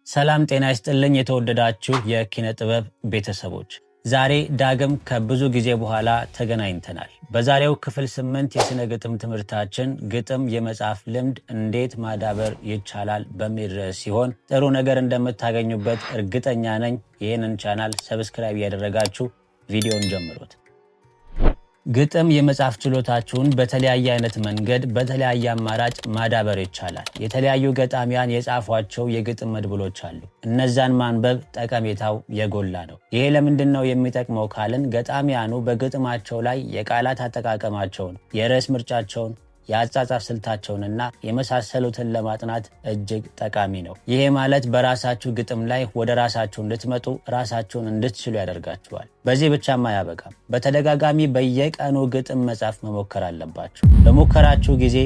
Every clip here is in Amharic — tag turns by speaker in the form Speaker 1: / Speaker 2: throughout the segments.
Speaker 1: ሰላም ጤና ይስጥልኝ የተወደዳችሁ የኪነ ጥበብ ቤተሰቦች፣ ዛሬ ዳግም ከብዙ ጊዜ በኋላ ተገናኝተናል። በዛሬው ክፍል 8 የስነ ግጥም ትምህርታችን ግጥም የመጻፍ ልምድ እንዴት ማዳበር ይቻላል በሚል ርዕስ ሲሆን ጥሩ ነገር እንደምታገኙበት እርግጠኛ ነኝ። ይህንን ቻናል ሰብስክራይብ ያደረጋችሁ ቪዲዮን ጀምሩት። ግጥም የመጻፍ ችሎታችሁን በተለያየ አይነት መንገድ በተለያየ አማራጭ ማዳበር ይቻላል። የተለያዩ ገጣሚያን የጻፏቸው የግጥም መድብሎች አሉ። እነዛን ማንበብ ጠቀሜታው የጎላ ነው። ይሄ ለምንድን ነው የሚጠቅመው ካልን ገጣሚያኑ በግጥማቸው ላይ የቃላት አጠቃቀማቸውን፣ የርዕስ ምርጫቸውን፣ የአጻጻፍ ስልታቸውንና የመሳሰሉትን ለማጥናት እጅግ ጠቃሚ ነው። ይሄ ማለት በራሳችሁ ግጥም ላይ ወደ ራሳችሁ እንድትመጡ ራሳችሁን እንድትችሉ ያደርጋችኋል። በዚህ ብቻም አያበቃም። በተደጋጋሚ በየቀኑ ግጥም መጻፍ መሞከር አለባችሁ። በሙከራችሁ ጊዜ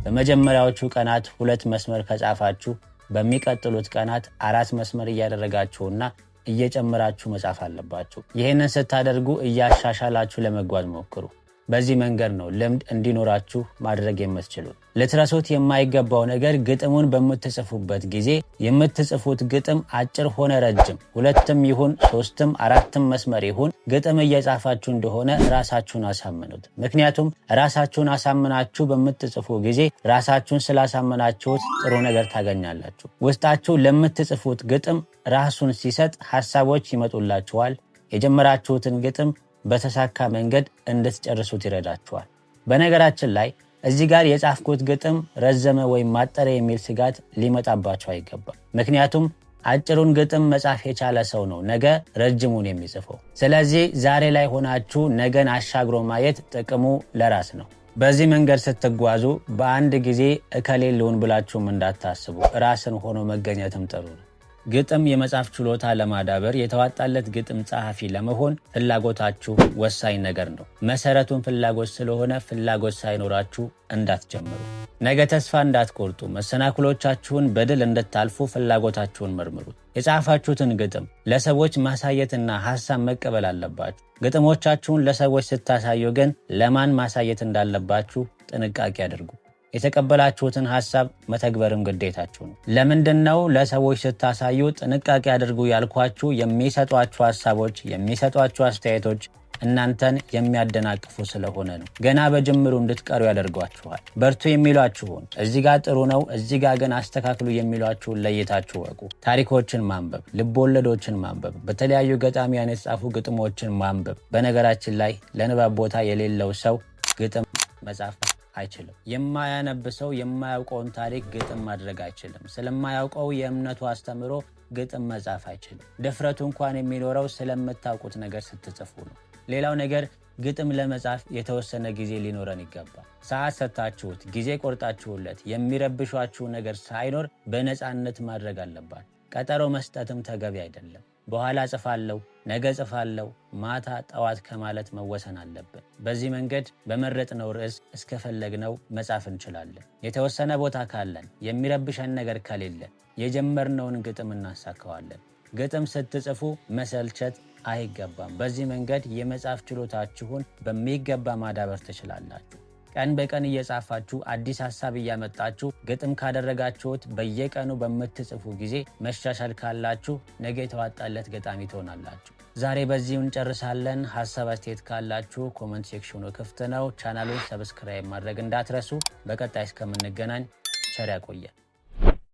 Speaker 1: በመጀመሪያዎቹ ቀናት 2 መስመር ከጻፋችሁ በሚቀጥሉት ቀናት 4 መስመር እያደረጋችሁና እየጨመራችሁ መጻፍ አለባችሁ። ይህንን ስታደርጉ እያሻሻላችሁ ለመጓዝ ሞክሩ። በዚህ መንገድ ነው ልምድ እንዲኖራችሁ ማድረግ የምትችሉት። ልትረሱት የማይገባው ነገር ግጥሙን በምትጽፉበት ጊዜ የምትጽፉት ግጥም አጭር ሆነ ረጅም፣ 2ም ይሁን 3ም 4ም መስመር ይሁን ግጥም እየጻፋችሁ እንደሆነ ራሳችሁን አሳምኑት። ምክንያቱም ራሳችሁን አሳምናችሁ በምትጽፉ ጊዜ ራሳችሁን ስላሳመናችሁት ጥሩ ነገር ታገኛላችሁ። ውስጣችሁ ለምትጽፉት ግጥም ራሱን ሲሰጥ ሐሳቦች ይመጡላችኋል። የጀመራችሁትን ግጥም በተሳካ መንገድ እንድትጨርሱት ይረዳችኋል። በነገራችን ላይ እዚህ ጋር የጻፍኩት ግጥም ረዘመ ወይም ማጠረ የሚል ስጋት ሊመጣባችሁ አይገባም። ምክንያቱም አጭሩን ግጥም መጻፍ የቻለ ሰው ነው ነገ ረጅሙን የሚጽፈው። ስለዚህ ዛሬ ላይ ሆናችሁ ነገን አሻግሮ ማየት ጥቅሙ ለራስ ነው። በዚህ መንገድ ስትጓዙ በአንድ ጊዜ እከሌ ልሁን ብላችሁም እንዳታስቡ። ራስን ሆኖ መገኘትም ጥሩ ነው። ግጥም የመጻፍ ችሎታ ለማዳበር የተዋጣለት ግጥም ጸሐፊ ለመሆን ፍላጎታችሁ ወሳኝ ነገር ነው። መሰረቱን ፍላጎት ስለሆነ ፍላጎት ሳይኖራችሁ እንዳትጀምሩ። ነገ ተስፋ እንዳትቆርጡ፣ መሰናክሎቻችሁን በድል እንድታልፉ ፍላጎታችሁን መርምሩ። የጻፋችሁትን ግጥም ለሰዎች ማሳየትና ሐሳብ መቀበል አለባችሁ። ግጥሞቻችሁን ለሰዎች ስታሳዩ ግን ለማን ማሳየት እንዳለባችሁ ጥንቃቄ አድርጉ። የተቀበላችሁትን ሐሳብ መተግበርም ግዴታችሁ ነው። ለምንድነው ለሰዎች ስታሳዩ ጥንቃቄ አድርጉ ያልኳችሁ? የሚሰጧችሁ ሐሳቦች፣ የሚሰጧችሁ አስተያየቶች እናንተን የሚያደናቅፉ ስለሆነ ነው። ገና በጅምሩ እንድትቀሩ ያደርጓችኋል። በርቱ የሚሏችሁን፣ እዚህ ጋር ጥሩ ነው፣ እዚህ ጋር ግን አስተካክሉ የሚሏችሁን ለይታችሁ ወቁ። ታሪኮችን ማንበብ፣ ልቦለዶችን ማንበብ፣ በተለያዩ ገጣሚያን የተጻፉ ግጥሞችን ማንበብ። በነገራችን ላይ ለንባብ ቦታ የሌለው ሰው ግጥም መጻፍ አይችልም። የማያነብ ሰው የማያውቀውን ታሪክ ግጥም ማድረግ አይችልም። ስለማያውቀው የእምነቱ አስተምሮ ግጥም መጻፍ አይችልም። ድፍረቱ እንኳን የሚኖረው ስለምታውቁት ነገር ስትጽፉ ነው። ሌላው ነገር ግጥም ለመጻፍ የተወሰነ ጊዜ ሊኖረን ይገባል። ሰዓት ሰጥታችሁት ጊዜ ቆርጣችሁለት የሚረብሿችሁ ነገር ሳይኖር በነፃነት ማድረግ አለባችሁ። ቀጠሮ መስጠትም ተገቢ አይደለም። በኋላ ጽፋለሁ፣ ነገ ጽፋለሁ፣ ማታ ጠዋት ከማለት መወሰን አለብን። በዚህ መንገድ በመረጥነው ርዕስ እስከፈለግነው መጻፍ እንችላለን። የተወሰነ ቦታ ካለን፣ የሚረብሸን ነገር ከሌለ የጀመርነውን ግጥም እናሳካዋለን። ግጥም ስትጽፉ መሰልቸት አይገባም። በዚህ መንገድ የመጻፍ ችሎታችሁን በሚገባ ማዳበር ትችላላችሁ። ቀን በቀን እየጻፋችሁ አዲስ ሐሳብ እያመጣችሁ ግጥም ካደረጋችሁት በየቀኑ በምትጽፉ ጊዜ መሻሻል ካላችሁ ነገ የተዋጣለት ገጣሚ ትሆናላችሁ። ዛሬ በዚሁ እንጨርሳለን። ሐሳብ አስተያየት ካላችሁ ኮሜንት ሴክሽኑ ክፍት ነው። ቻናሉን ሰብስክራይብ ማድረግ እንዳትረሱ። በቀጣይ እስከምንገናኝ ቸር ያቆየን።